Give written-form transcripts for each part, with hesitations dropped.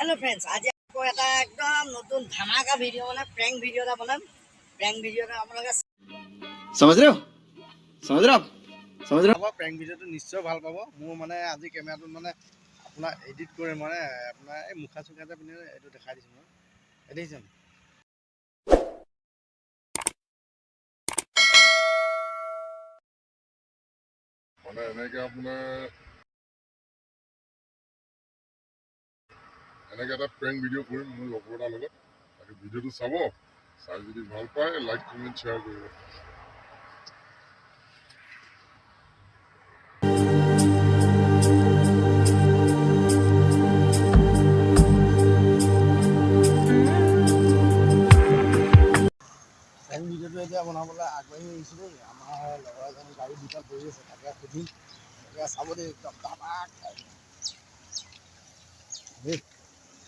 Hello friends, आज आपको এটা একদম নতুন ধামাকা ভিডিও মানে প্র্যাঙ্ক ভিডিওটা বনাম প্র্যাঙ্ক ভিডিওটা আপোনালোকে समझ रहे हो समझ रहे हो आप समझ रहे हो প্ৰ্যাঙ্ক ভিডিওটো নিশ্চয় ভাল পাব। মোৰ মানে আজি কেমেৰাটো মানে আপোনাৰ এডিট কৰে মানে আপোনাৰ এই মুখা চুখা যে পিন্ধি এইটো দেখাই দিছোঁ মই দেখিছেন মানে এনেকে আপোনাৰ এনেকে এটা প্ৰেংক ভিডিঅ' কৰিম মোৰ লগৰ এটাৰ লগত। তাকে ভিডিঅ'টো চাব, চাই যদি ভাল পায় লাইক কমেণ্ট শ্বেয়াৰ কৰিব। প্ৰ্যাঙ্ক ভিডিঅ'টো এতিয়া বনাবলৈ আগবাঢ়ি আহিছোঁ দেই। আমাৰ লগৰ এজনে গাড়ী দুটা পৰি আছে, তাকে সুধিম, তাকে চাব দেই একদম তামাক দেই।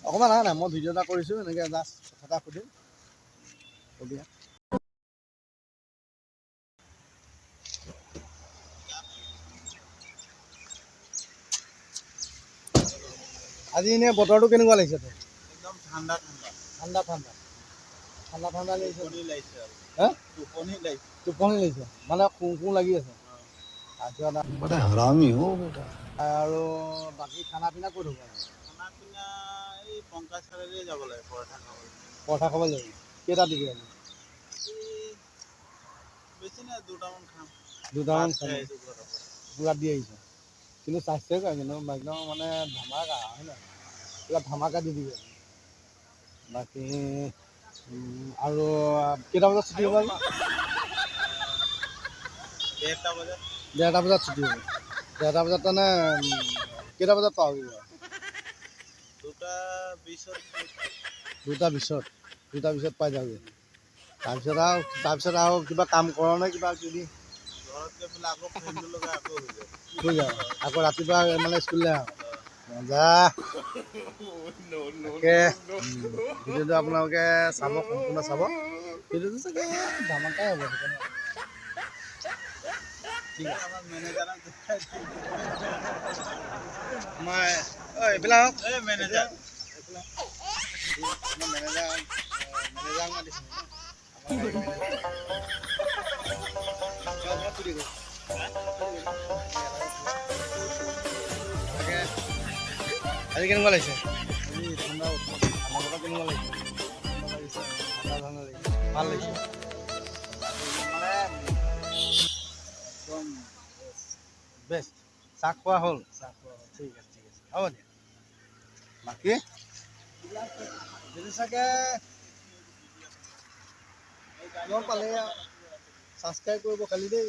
অকণমান আহা নাই, মই ভিডিঅ' এটা কৰিছোঁ এনেকৈ জাষ্ট কথা এটা সুধিম কবি। আজি এনেই বতৰটো কেনেকুৱা লাগিছে তোৰ? একদম ঠাণ্ডা ঠাণ্ডা ঠাণ্ডা ঠাণ্ডা ঠাণ্ডা ঠাণ্ডা লাগিছে। টোপনি লাগিছে আৰু হা টোপনি লাগিছে। টোপনি লাগিছে মানে শুঁ লাগি আছে। তাৰপিছত हरामी हो बेटा আৰু বাকী খানা পিনা ক'ত হ'ব? খানা পিনা এই পংকজ চাৰিআলি যাব লাগে পৰঠা খাবলৈ। পৰঠা খাব লাগিব। কেইটা দিবি আজি? এই বেছি নাই দুটামান খাম। দুটামান ভাত খাই খাম। আহিছোঁ ঘৰৰ পৰা। পূৰা দি আহিছে কিন্তু স্বাস্থ্যই কয় কিন্তু একদম মানে ধামাকা হয় নহয়, পূৰা ধামাকা দি দিবি। বাকী আৰু কেইটা বজাত ছুটি হ'ব? 1:30 বজাত। 1:30 বজাত ছুটি হ'ব। 1:30 বজাত মানে কেইটা বজাত পাবহি? 2:20 2:20 2:20 পাই যাবি। তাৰপিছত আৰু কিবা কাম কৰ নে কিবা কিবি? ঘৰত গৈ পেলাই আকৌ ফ্ৰেণ্ডটোৰ লগত আকৌ হৈ যায়। হৈ যাব আকৌ ৰাতিপুৱা মানে স্কুললৈ আহ মজা। তাকে ভিডিঅ'টো আপোনালোকে চাব, সম্পূৰ্ণ চাব। ভিডিঅ'টো চাগে ধামাকাই হ'ব সেইকাৰণে। ঠিক আছে। আমাৰ মেনেজাৰক দেখাই দিম। আমাৰ এইবিলাক এই মেনেজাৰ আমাৰ মেনেজাৰক মাতিছোঁ। আজি কেনেকুৱা লাগিছে? আজি ঠাণ্ডা ঠাণ্ডা কেনেকুৱা লাগিছে? ঠাণ্ডা লাগিছে, ভাল লাগিছে মানে একদম বেষ্ট। চাহ খোৱা হ'ল? চাহ খোৱা হ'ল। ঠিক আছে ঠিক আছে, হ'ব দিয়া। বাকী যদি চাগে গম পালে ছাবস্ক্ৰাইব কৰিব খালি দেই।